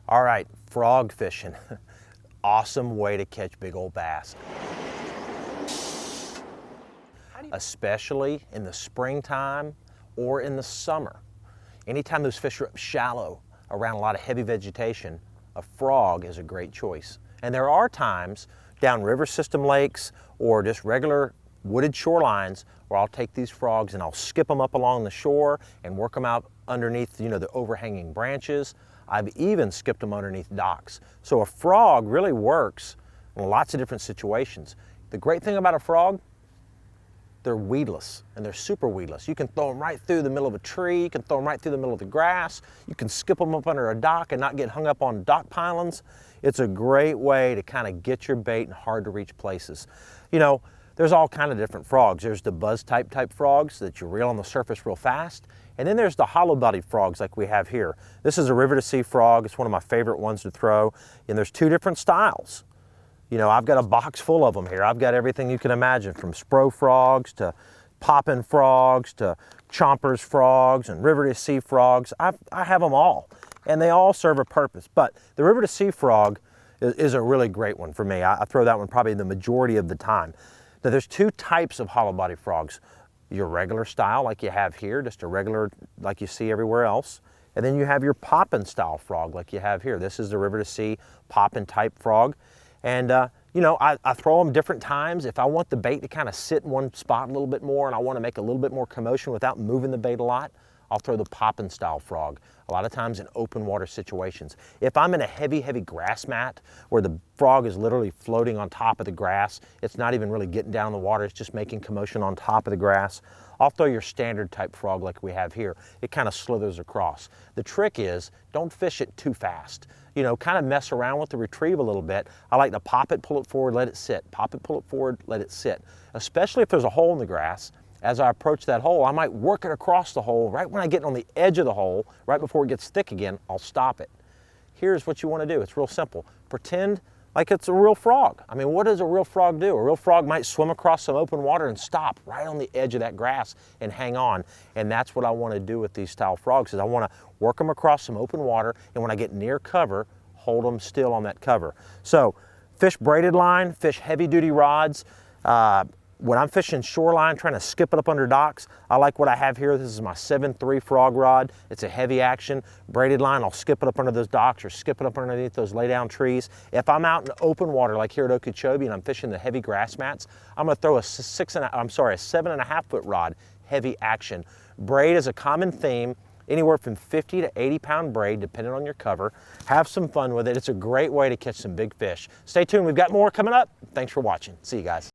All right, frog fishing. Awesome way to catch big old bass. Especially in the springtime or in the summer. Anytime those fish are up shallow around a lot of heavy vegetation, a frog is a great choice. And there are times down river system lakes or just regular wooded shorelines where I'll take these frogs and I'll skip them up along the shore and work them out underneath, the overhanging branches. I've even skipped them underneath docks. So a frog really works in lots of different situations. The great thing about a frog, they're weedless, and they're super weedless. You can throw them right through the middle of a tree, you can throw them right through the middle of the grass, you can skip them up under a dock and not get hung up on dock pylons. It's a great way to kind of get your bait in hard to reach places. There's all kind of different frogs. There's the buzz type frogs that you reel on the surface real fast. And then there's the hollow-bodied frogs like we have here. This is a river to sea frog. It's one of my favorite ones to throw. And there's two different styles. I've got a box full of them here. I've got everything you can imagine, from spro frogs to poppin' frogs to chompers frogs and river to sea frogs. I have them all, and they all serve a purpose. But the river to sea frog is a really great one for me. I throw that one probably the majority of the time. Now there's two types of hollow body frogs. Your regular style like you have here, just a regular like you see everywhere else. And then you have your poppin' style frog like you have here. This is the river to sea poppin' type frog. And I throw them different times. If I want the bait to kind of sit in one spot a little bit more and I want to make a little bit more commotion without moving the bait a lot, I'll throw the poppin' style frog, a lot of times in open water situations. If I'm in a heavy grass mat where the frog is literally floating on top of the grass, it's not even really getting down in the water, it's just making commotion on top of the grass, I'll throw your standard type frog like we have here. It kind of slithers across. The trick is, don't fish it too fast. Kind of mess around with the retrieve a little bit. I like to pop it, pull it forward, let it sit. Pop it, pull it forward, let it sit. Especially if there's a hole in the grass. As I approach that hole, I might work it across the hole. Right when I get on the edge of the hole, right before it gets thick again, I'll stop it. Here's what you want to do. It's real simple. Pretend like it's a real frog. I mean, what does a real frog do? A real frog might swim across some open water and stop right on the edge of that grass and hang on. And that's what I want to do with these style frogs, is I want to work them across some open water, and when I get near cover, hold them still on that cover. So fish braided line, fish heavy duty rods. When I'm fishing shoreline, trying to skip it up under docks, I like what I have here. This is my 7.3 frog rod. It's a heavy action braided line. I'll skip it up under those docks or skip it up underneath those lay down trees. If I'm out in open water like here at Okeechobee and I'm fishing the heavy grass mats, I'm gonna throw a 7.5 foot rod, heavy action. Braid is a common theme, anywhere from 50 to 80 pound braid, depending on your cover. Have some fun with it. It's a great way to catch some big fish. Stay tuned, we've got more coming up. Thanks for watching. See you guys.